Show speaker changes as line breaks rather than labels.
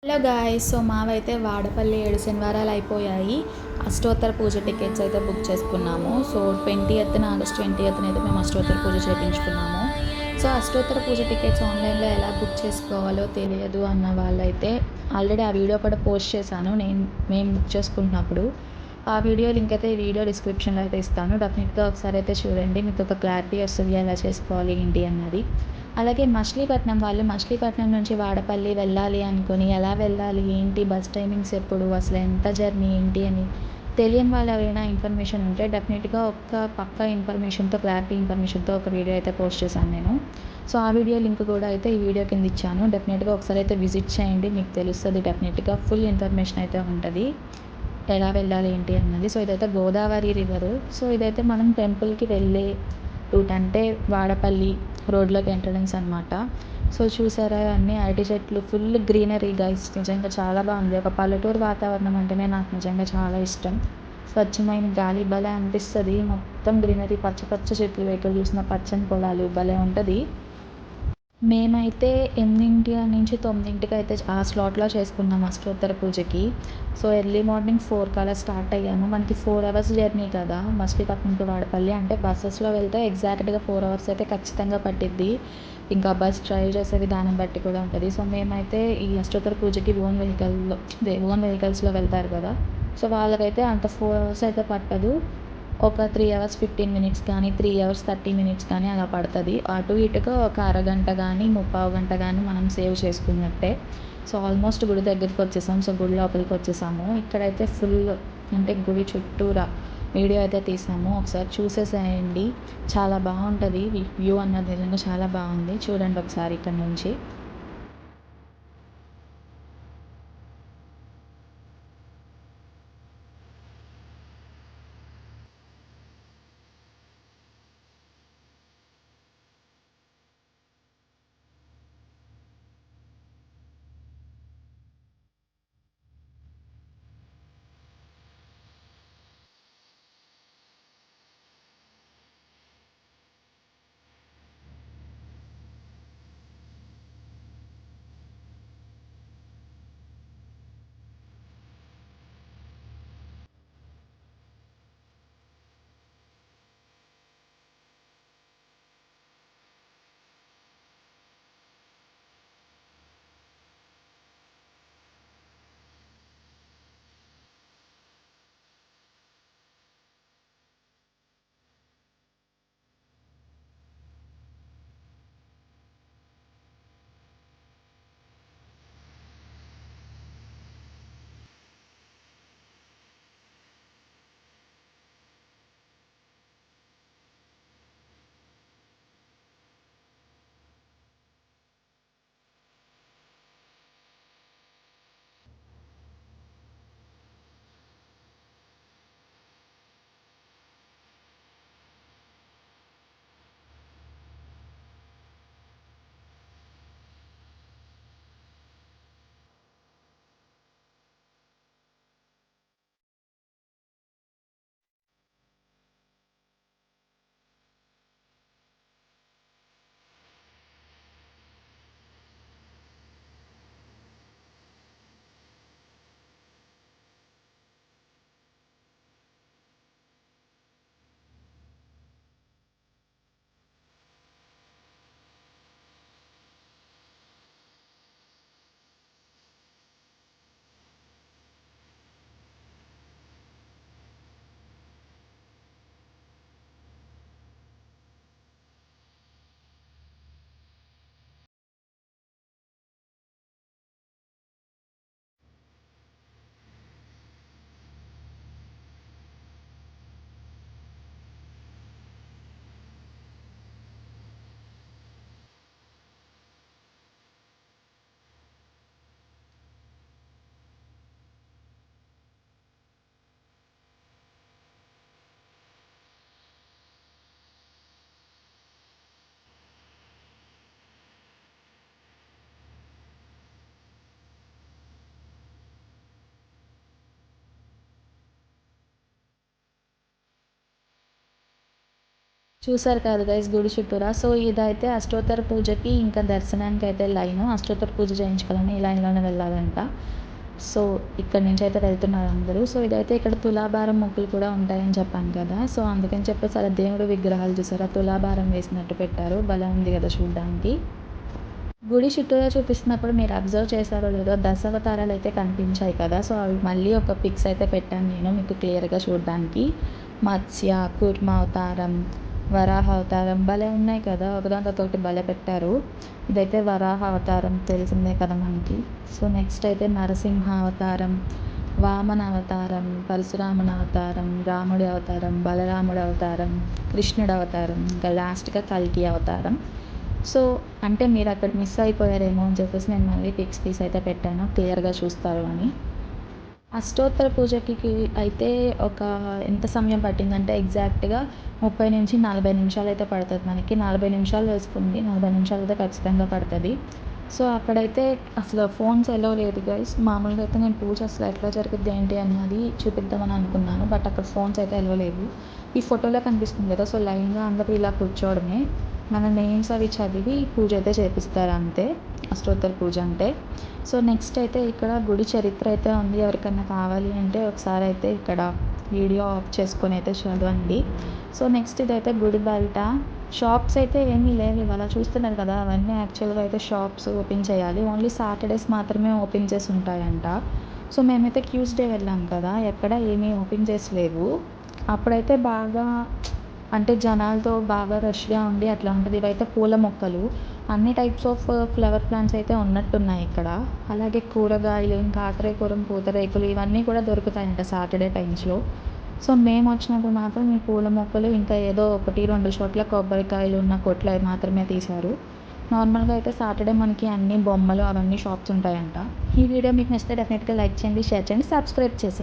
Hello guys. So మావైతే Vadapalli 7 శనివారాలు అయిపోయాయి. అష్టోత్తర పూజ టికెట్స్ అయితే బుక్ చేసుకున్నాము. సో 20th ఆగస్ట్ 20th అయితే మేము అష్టోత్తర పూజ చేయించుకున్నాము. సో అష్టోత్తర పూజ టికెట్స్ ఆన్లైన్లో ఎలా బుక్ చేసుకోవాలో తెలియదు అన్న వాళ్ళైతే ఆల్రెడీ ఆ వీడియో కూడా పోస్ట్ చేశాను మేము బుక్ చేసుకుంటున్నప్పుడు. ఆ వీడియో లింక్ అయితే ఈ వీడియో డిస్క్రిప్షన్లో అయితే ఇస్తాను. డెఫినెట్గా ఒకసారి అయితే చూడండి, మీకు ఒక క్లారిటీ వస్తుంది ఎలా చేసుకోవాలి ఏంటి అన్నది. అలాగే మచిలీపట్నం నుంచి వాడపల్లి వెళ్ళాలి అనుకుని ఎలా వెళ్ళాలి ఏంటి, బస్ టైమింగ్స్ ఎప్పుడు, అసలు ఎంత జర్నీ ఏంటి అని తెలియని వాళ్ళు ఎవరైనా ఇన్ఫర్మేషన్ ఉంటే డెఫినెట్గా ఒక పక్కా ఇన్ఫర్మేషన్తో, క్లారిటీ ఇన్ఫర్మేషన్తో ఒక వీడియో అయితే పోస్ట్ చేశాను నేను. సో ఆ వీడియో లింక్ కూడా అయితే ఈ వీడియో కింద ఇచ్చాను. డెఫినెట్గా ఒకసారి అయితే విజిట్ చేయండి, మీకు తెలుస్తుంది. డెఫినెట్గా ఫుల్ ఇన్ఫర్మేషన్ అయితే ఉంటుంది ఎలా వెళ్ళాలి ఏంటి అన్నది. సో ఇదైతే గోదావరి రివరు. సో ఇదైతే మనం టెంపుల్కి వెళ్ళే రూట్, అంటే వాడపల్లి రోడ్లోకి ఎంట్రన్స్ అనమాట. సో చూసారా, అన్నీ అరటి చెట్లు, ఫుల్ గ్రీనరీ గైస్. నిజంగా చాలా బాగుంది. ఒక పల్లెటూరు వాతావరణం అంటేనే నాకు నిజంగా చాలా ఇష్టం. స్వచ్ఛమైన గాలి భలే అనిపిస్తుంది. మొత్తం గ్రీనరీ, పచ్చ పచ్చ చెట్లు, ఎక్కడ చూసినా పచ్చని పొలాలు, భలే ఉంటుంది. మేమైతే 8 నుంచి 9కి అయితే ఆ స్లాట్లో చేసుకున్నాం అష్టోత్తర పూజకి. సో ఎర్లీ మార్నింగ్ 4 అలా స్టార్ట్ అయ్యాము. మనకి 4 అవర్స్ జర్నీ కదా మచిలీపట్నం టు వాడపల్లి. అంటే బస్సెస్లో వెళ్తే ఎగ్జాక్ట్గా 4 అవర్స్ అయితే ఖచ్చితంగా పట్టిద్ది. ఇంకా బస్ డ్రైవ్ చేసే విధానం బట్టి కూడా ఉంటుంది. సో మేమైతే ఈ అష్టోత్తర పూజకి ఓన్ వెహికల్స్లో వెళ్తారు కదా, సో వాళ్ళకైతే అంత 4 అవర్స్ అయితే పట్టదు. ఒక 3 అవర్స్ 15 మినిట్స్ కానీ, 3 అవర్స్ 30 మినిట్స్ కానీ అలా పడుతుంది. అటు ఇటుగా ఒక అరగంట కానీ, ముప్పావు గంట కానీ మనం సేవ్ చేసుకున్నట్టే. సో ఆల్మోస్ట్ గుడి దగ్గరికి వచ్చేసాం. సో గుడి లోపలికి వచ్చేసాము. ఇక్కడైతే ఫుల్, అంటే గుడి చుట్టూరా వీడియో అయితే తీసాము. ఒకసారి చూసేసేయండి, చాలా బాగుంటుంది. వ్యూ అన్నది నిజంగా చాలా బాగుంది. చూడండి ఒకసారి ఇక్కడ నుంచి. చూసారు కదా గైస్ గుడి చుట్టూరా. సో, ఇదైతే అష్టోత్తర పూజకి ఇంకా దర్శనానికైతే లైను. అష్టోత్తర పూజ చేయించుకోవాలని ఈ లైన్‌లోనే వెళ్ళాలంట. సో, ఇక్కడి నుంచయితే వెళ్తున్నారు అందరూ. సో, ఇదైతే ఇక్కడ తులాభారం మొక్కులు కూడా ఉంటాయని చెప్పాను కదా! సో, అందుకని చెప్పేసి అలా దేవుడి విగ్రహాలు చూసారా తులాభారం వేసినట్టు పెట్టారు. భలే ఉంది కదా చూడ్డానికి. గుడి చుట్టూరా చూపిస్తున్నప్పుడు మీరు అబ్జర్వ్ చేశారో లేదో దశావతారాలైతే కనిపించాయి కదా! సో, అవి మళ్ళీ ఒక పిక్స్ అయితే పెట్టాను నేను మీకు క్లియర్‌గా చూడడానికి. మత్స్య, కూర్మ అవతారం, వరాహ అవతారం భలే ఉన్నాయి కదా! ఒకదాని తర్వాత ఒకటి భలే పెట్టారు. ఇదైతే వరాహ అవతారం తెలిసిందే కదా మనకి. సో, నెక్స్ట్ అయితే నరసింహ అవతారం, వామన అవతారం, పరశురాముని అవతారం, రాముడి అవతారం, బలరాముడి అవతారం, కృష్ణుడి అవతారం, ఇంకా లాస్ట్‌గా కల్కి అవతారం. సో, అంటే మీరక్కడ మిస్ అయిపోయారేమో అని చెప్పేసి నేను మళ్ళీ పిక్స్ తీసైతే పెట్టాను క్లియర్‌గా చూస్తారు అని. అష్టోత్తర పూజకి అయితే ఒక ఎంత సమయం పట్టిందంటే ఎగ్జాక్ట్‌గా 30-40 నిమిషాలైతే పడతది మనకి. 40 నిమిషాలు వేసుకుంది. 40 నిమిషాలైతే ఖచ్చితంగా పడతది. సో, అక్కడైతే అసలు ఫోన్స్ ఎలో లేదు గైస్. మామూలుగా అయితే నేను పూజ అసలు ఎట్లా జరుగుద్ది ఏంటి అన్నది చూపిద్దామని అనుకున్నాను. బట్ అక్కడ ఫోన్స్ అయితే ఎలో లేవు. ఈ ఫోటోలో కనిపిస్తుంది కదా! సో, లైన్‌గా అందరూ ఇలా కూర్చోవడమే. మన నేమ్స్ అవి చదివి పూజ అయితే చేపిస్తారు అంతే. అష్టోత్తర పూజ అంటే. సో, నెక్స్ట్ అయితే ఇక్కడ గుడి చరిత్ర అయితే ఉంది. ఎవరికన్నా కావాలి అంటే ఒకసారి అయితే ఇక్కడ వీడియో ఆఫ్ చేసుకొని అయితే చదవండి. సో, నెక్స్ట్ ఇదైతే గుడి బయట షాప్స్ అయితే ఏమీ లేవు ఇవాళ చూస్తున్నారు కదా! అవన్నీ యాక్చువల్‌గా అయితే షాప్స్ ఓపెన్ చేయాలి. ఓన్లీ సాటర్‌డేస్ మాత్రమే ఓపెన్ చేసి ఉంటాయంట. సో, మేమైతే ట్యూస్‌డే వెళ్ళాం కదా! ఎక్కడ ఏమీ ఓపెన్ చేసి లేవు. అప్పుడైతే బాగా అంటే జనాలతో బాగా రష్‌గా ఉండి అట్లా ఉంటది. ఇవైతే పూల మొక్కలు. అన్ని టైప్స్ ఆఫ్ ఫ్లవర్ ప్లాంట్స్ అయితే ఉన్నట్టున్నాయి ఇక్కడ. అలాగే కూరగాయలు, ఇంకా ఆత్రేయపురం పూతరేకులు ఇవన్నీ కూడా దొరుకుతాయంట సాటర్‌డే టైమ్స్‌లో. సో, మేమొచ్చినప్పుడు మాత్రం ఈ పూల మొక్కలు ఇంకా ఏదో 1, 2 చోట్ల కొబ్బరికాయలు ఉన్న కొట్లు అవి మాత్రమే తీశారు. నార్మల్‌గా అయితే సాటర్‌డే మనకి అన్ని బొమ్మలు అవన్నీ షాప్స్ ఉంటాయంట. ఈ వీడియో మీకు నచ్చితే డెఫినెట్‌గా లైక్ చేయండి, షేర్ చేయండి, సబ్స్క్రైబ్ చేసేయండి.